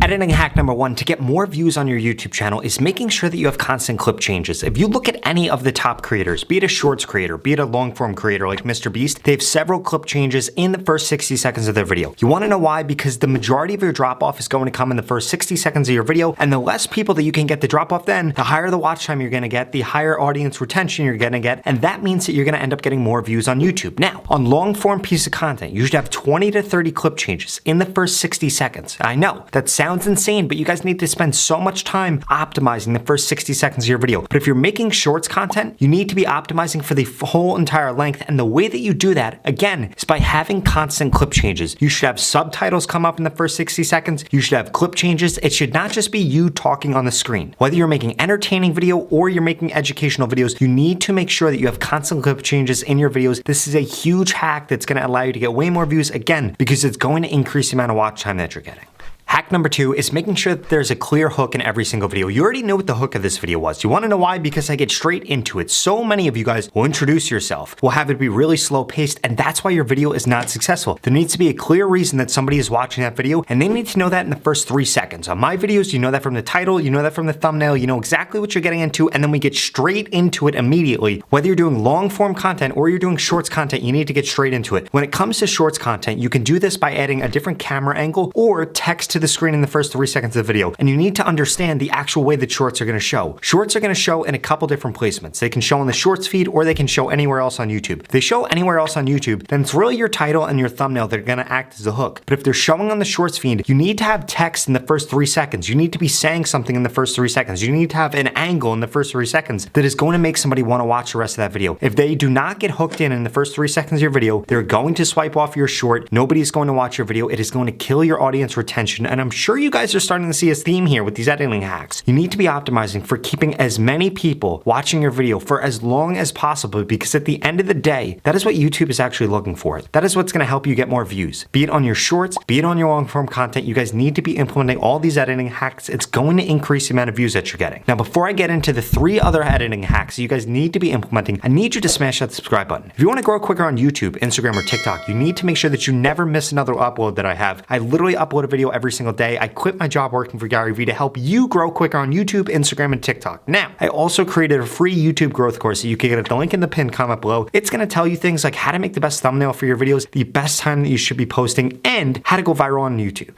Editing hack number one to get more views on your YouTube channel is making sure that you have constant clip changes. If you look at any of the top creators, be it a shorts creator, be it a long form creator like Mr. Beast, they have several clip changes in the first 60 seconds of their video. You want to know why? Because the majority of your drop off is going to come in the first 60 seconds of your video, and the less people that you can get the drop off then, the higher the watch time you're going to get, the higher audience retention you're going to get, and that means that you're going to end up getting more views on YouTube. Now, on long form piece of content, you should have 20 to 30 clip changes in the first 60 seconds. I know, that sounds insane, but you guys need to spend so much time optimizing the first 60 seconds of your video. But if you're making shorts content, you need to be optimizing for the whole entire length, and the way that you do that, again, is by having constant clip changes. You should have subtitles come up in the first 60 seconds. You should have clip changes. It should not just be you talking on the screen. Whether you're making entertaining video or you're making educational videos, you need to make sure that you have constant clip changes in your videos. This is a huge hack that's going to allow you to get way more views, again, because it's going to increase the amount of watch time that you're getting. Hack number two is making sure that there's a clear hook in every single video. You already know what the hook of this video was. You want to know why? Because I get straight into it. So many of you guys will introduce yourself, will have it be really slow paced, and that's why your video is not successful. There needs to be a clear reason that somebody is watching that video, and they need to know that in the first 3 seconds. On my videos, you know that from the title, you know that from the thumbnail, you know exactly what you're getting into, and then we get straight into it immediately. Whether you're doing long form content or you're doing shorts content, you need to get straight into it. When it comes to shorts content, you can do this by adding a different camera angle or text to the screen in the first 3 seconds of the video. And you need to understand the actual way that shorts are going to show. Shorts are going to show in a couple different placements. They can show on the shorts feed, or they can show anywhere else on YouTube. If they show anywhere else on YouTube, then it's really your title and your thumbnail that are going to act as a hook. But if they're showing on the shorts feed, you need to have text in the first 3 seconds. You need to be saying something in the first 3 seconds. You need to have an angle in the first 3 seconds that is going to make somebody want to watch the rest of that video. If they do not get hooked in the first 3 seconds of your video, they're going to swipe off your short. Nobody's going to watch your video. It is going to kill your audience retention. And I'm sure you guys are starting to see a theme here with these editing hacks. You need to be optimizing for keeping as many people watching your video for as long as possible, because at the end of the day, that is what YouTube is actually looking for. That is what's going to help you get more views. Be it on your shorts, be it on your long form content, you guys need to be implementing all these editing hacks. It's going to increase the amount of views that you're getting. Now, before I get into the 3 other editing hacks you guys need to be implementing, I need you to smash that subscribe button. If you want to grow quicker on YouTube, Instagram, or TikTok, you need to make sure that you never miss another upload that I have. I literally upload a video every single day. I quit my job working for Gary Vee to help you grow quicker on YouTube, Instagram, and TikTok. Now, I also created a free YouTube growth course that you can get at the link in the pinned comment below. It's going to tell you things like how to make the best thumbnail for your videos, the best time that you should be posting, and how to go viral on YouTube.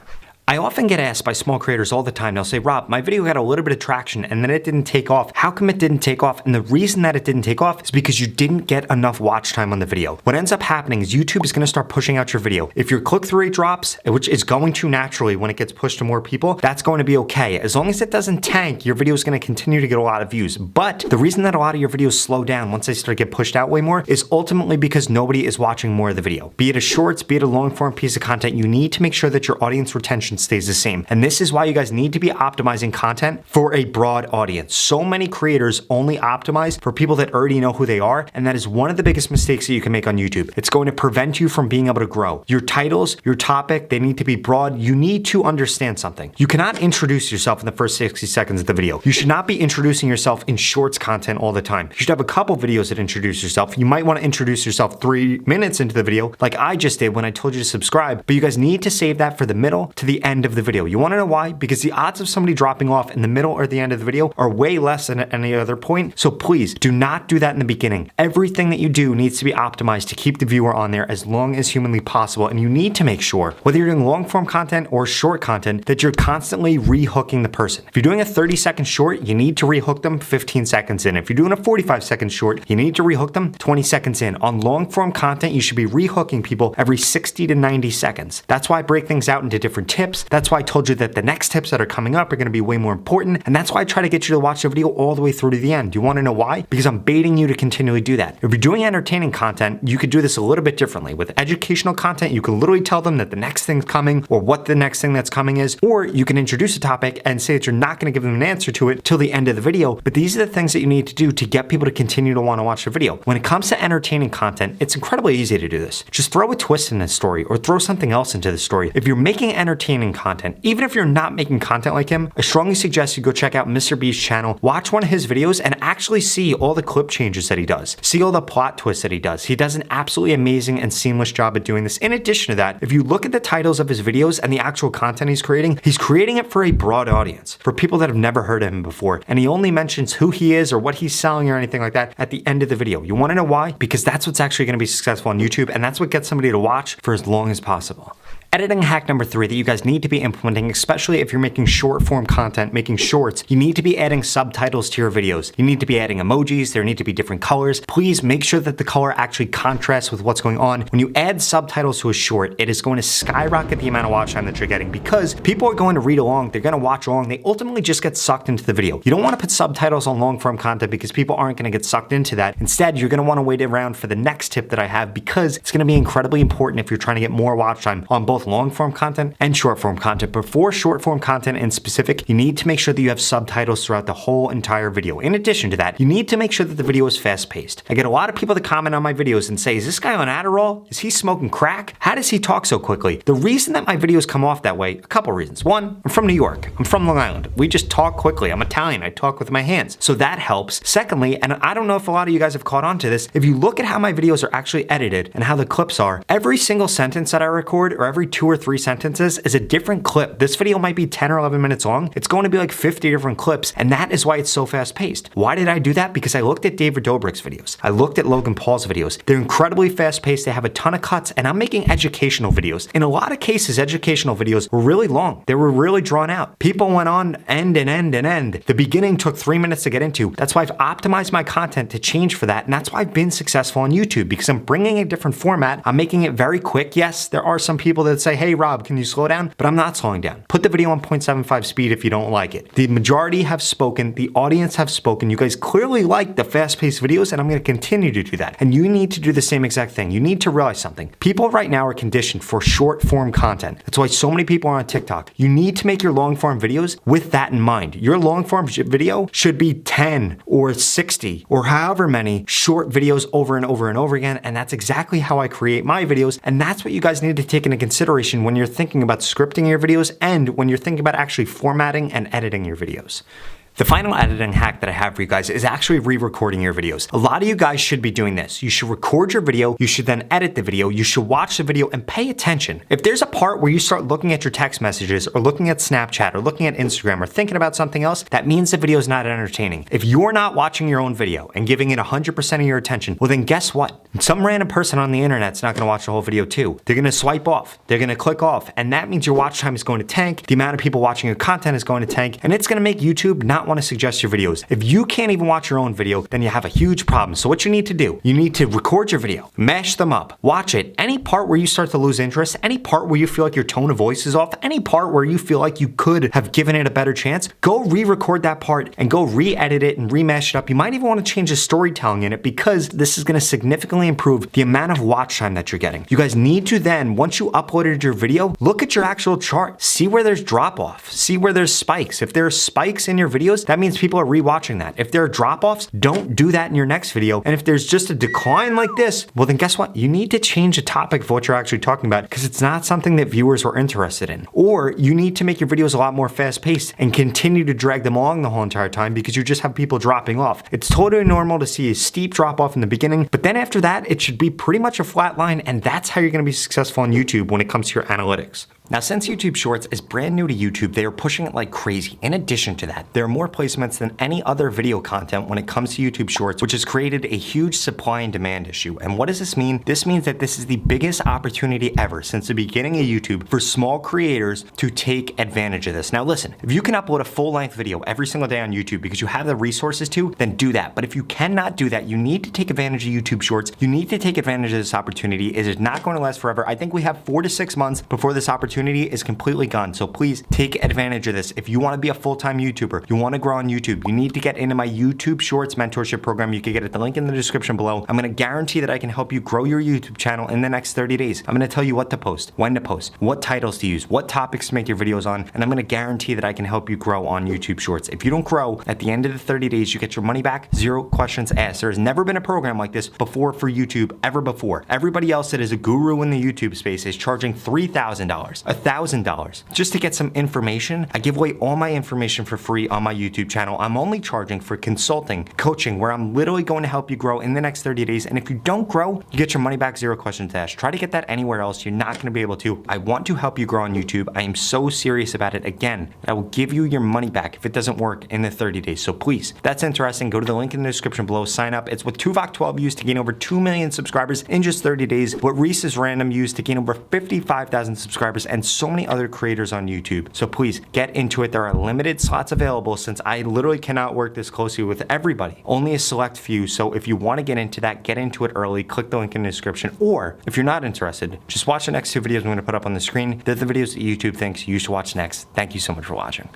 I often get asked by small creators all the time. They'll say, Rob, my video got a little bit of traction and then it didn't take off. How come it didn't take off? And the reason that it didn't take off is because you didn't get enough watch time on the video. What ends up happening is YouTube is going to start pushing out your video. If your click-through rate drops, which is going to naturally when it gets pushed to more people, that's going to be okay. As long as it doesn't tank, your video is going to continue to get a lot of views. But the reason that a lot of your videos slow down once they start to get pushed out way more is ultimately because nobody is watching more of the video. Be it a shorts, be it a long form piece of content, you need to make sure that your audience retention stays the same. And this is why you guys need to be optimizing content for a broad audience. So many creators only optimize for people that already know who they are, and that is one of the biggest mistakes that you can make on YouTube. It's going to prevent you from being able to grow. Your titles, your topic, they need to be broad. You need to understand something. You cannot introduce yourself in the first 60 seconds of the video. You should not be introducing yourself in shorts content all the time. You should have a couple videos that introduce yourself. You might want to introduce yourself 3 minutes into the video, like I just did when I told you to subscribe, but you guys need to save that for the middle to the end of the video. You want to know why? Because the odds of somebody dropping off in the middle or the end of the video are way less than at any other point. So please do not do that in the beginning. Everything that you do needs to be optimized to keep the viewer on there as long as humanly possible. And you need to make sure, whether you're doing long form content or short content, that you're constantly re-hooking the person. If you're doing a 30-second short, you need to re-hook them 15 seconds in. If you're doing a 45-second short, you need to re-hook them 20 seconds in. On long form content, you should be re-hooking people every 60 to 90 seconds. That's why I break things out into different tips. That's why I told you that the next tips that are coming up are going to be way more important, and that's why I try to get you to watch the video all the way through to the end. Do you want to know why? Because I'm baiting you to continually do that. If you're doing entertaining content, you could do this a little bit differently. With educational content, you can literally tell them that the next thing's coming or what the next thing that's coming is, or you can introduce a topic and say that you're not going to give them an answer to it till the end of the video. But these are the things that you need to do to get people to continue to want to watch the video. When it comes to entertaining content, it's incredibly easy to do this. Just throw a twist in the story or throw something else into the story. If you're making entertaining entertaining content. Even if you're not making content like him, I strongly suggest you go check out Mr. Beast's channel, watch one of his videos, and actually see all the clip changes that he does. See all the plot twists that he does. He does an absolutely amazing and seamless job at doing this. In addition to that, if you look at the titles of his videos and the actual content he's creating it for a broad audience, for people that have never heard of him before, and he only mentions who he is or what he's selling or anything like that at the end of the video. You want to know why? Because that's what's actually going to be successful on YouTube, and that's what gets somebody to watch for as long as possible. Editing hack number 3 that you guys need to be implementing, especially if you're making short form content, making shorts, you need to be adding subtitles to your videos. You need to be adding emojis, there need to be different colors. Please make sure that the color actually contrasts with what's going on. When you add subtitles to a short, it is going to skyrocket the amount of watch time that you're getting because people are going to read along, they're going to watch along, they ultimately just get sucked into the video. You don't want to put subtitles on long form content because people aren't going to get sucked into that. Instead, you're going to want to wait around for the next tip that I have because it's going to be incredibly important if you're trying to get more watch time on both long form content and short form content. But for short form content in specific, you need to make sure that you have subtitles throughout the whole entire video. In addition to that, you need to make sure that the video is fast paced. I get a lot of people that comment on my videos and say, is this guy on Adderall? Is he smoking crack? How does he talk so quickly? The reason that my videos come off that way, a couple reasons. One, I'm from New York. I'm from Long Island. We just talk quickly. I'm Italian. I talk with my hands. So that helps. Secondly, and I don't know if a lot of you guys have caught on to this, if you look at how my videos are actually edited and how the clips are, every single sentence that I record or every 2 or 3 sentences is a different clip. This video might be 10 or 11 minutes long. It's going to be like 50 different clips, and that is why it's so fast paced. Why did I do that? Because I looked at David Dobrik's videos. I looked at Logan Paul's videos. They're incredibly fast paced. They have a ton of cuts, and I'm making educational videos. In a lot of cases, educational videos were really long. They were really drawn out. People went on end and end and end. The beginning took 3 minutes to get into. That's why I've optimized my content to change for that, and that's why I've been successful on YouTube, because I'm bringing a different format. I'm making it very quick. Yes, there are some people that say, hey Rob, can you slow down? But I'm not slowing down. Put the video on 0.75 speed if you don't like it. The majority have spoken, the audience have spoken. You guys clearly like the fast-paced videos, and I'm going to continue to do that. And you need to do the same exact thing. You need to realize something. People right now are conditioned for short-form content. That's why so many people are on TikTok. You need to make your long-form videos with that in mind. Your long-form video should be 10 or 60 or however many short videos over and over and over again, and that's exactly how I create my videos, and that's what you guys need to take into consideration when you're thinking about scripting your videos and when you're thinking about actually formatting and editing your videos. The final editing hack that I have for you guys is actually re-recording your videos. A lot of you guys should be doing this. You should record your video, you should then edit the video, you should watch the video and pay attention. If there's a part where you start looking at your text messages or looking at Snapchat or looking at Instagram or thinking about something else, that means the video is not entertaining. If you're not watching your own video and giving it 100% of your attention, well then guess what? Some random person on the internet's not gonna watch the whole video too. They're gonna swipe off, they're gonna click off, and that means your watch time is going to tank, the amount of people watching your content is going to tank, and it's gonna make YouTube not want to suggest your videos. If you can't even watch your own video, then you have a huge problem. So what you need to do, you need to record your video, mash them up, watch it. Any part where you start to lose interest, any part where you feel like your tone of voice is off, any part where you feel like you could have given it a better chance, go re-record that part and go re-edit it and remash it up. You might even want to change the storytelling in it because this is going to significantly improve the amount of watch time that you're getting. You guys need to then, once you uploaded your video, look at your actual chart. See where there's drop off. See where there's spikes. If there are spikes in your videos, that means people are rewatching that. If there are drop-offs, don't do that in your next video. And if there's just a decline like this, well then guess what? You need to change the topic of what you're actually talking about because it's not something that viewers are interested in. Or you need to make your videos a lot more fast-paced and continue to drag them along the whole entire time because you just have people dropping off. It's totally normal to see a steep drop-off in the beginning, but then after that, it should be pretty much a flat line, and that's how you're going to be successful on YouTube when it comes to your analytics. Now, since YouTube Shorts is brand new to YouTube, they are pushing it like crazy. In addition to that, there are more placements than any other video content when it comes to YouTube Shorts, which has created a huge supply and demand issue. And what does this mean? This means that this is the biggest opportunity ever since the beginning of YouTube for small creators to take advantage of this. Now listen, if you can upload a full-length video every single day on YouTube because you have the resources to, then do that. But if you cannot do that, you need to take advantage of YouTube Shorts. You need to take advantage of this opportunity. It is not going to last forever. I think we have 4 to 6 months before this opportunity is completely gone. So please take advantage of this. If you want to be a full-time YouTuber, you want to grow on YouTube, you need to get into my YouTube Shorts mentorship program. You can get it, the link in the description below. I'm going to guarantee that I can help you grow your YouTube channel in the next 30 days. I'm going to tell you what to post, when to post, what titles to use, what topics to make your videos on, and I'm going to guarantee that I can help you grow on YouTube Shorts. If you don't grow, at the end of the 30 days, you get your money back, 0 questions asked. There has never been a program like this before for YouTube, ever before. Everybody else that is a guru in the YouTube space is charging $3,000, $1,000. Just to get some information, I give away all my information for free on my YouTube channel. I'm only charging for consulting, coaching, where I'm literally going to help you grow in the next 30 days. And if you don't grow, you get your money back, 0 questions asked. Try to get that anywhere else. You're not gonna be able to. I want to help you grow on YouTube. I am so serious about it. Again, I will give you your money back if it doesn't work in the 30 days. So please, if that's interesting, go to the link in the description below, sign up. It's what Tuvok 12 used to gain over 2 million subscribers in just 30 days, what Reese's Random used to gain over 55,000 subscribers, and so many other creators on YouTube. So please get into it. There are limited slots available since I literally cannot work this closely with everybody. Only a select few. So if you want to get into that, get into it early. Click the link in the description. Or if you're not interested, just watch the next 2 videos I'm going to put up on the screen. They're the videos that YouTube thinks you should watch next. Thank you so much for watching.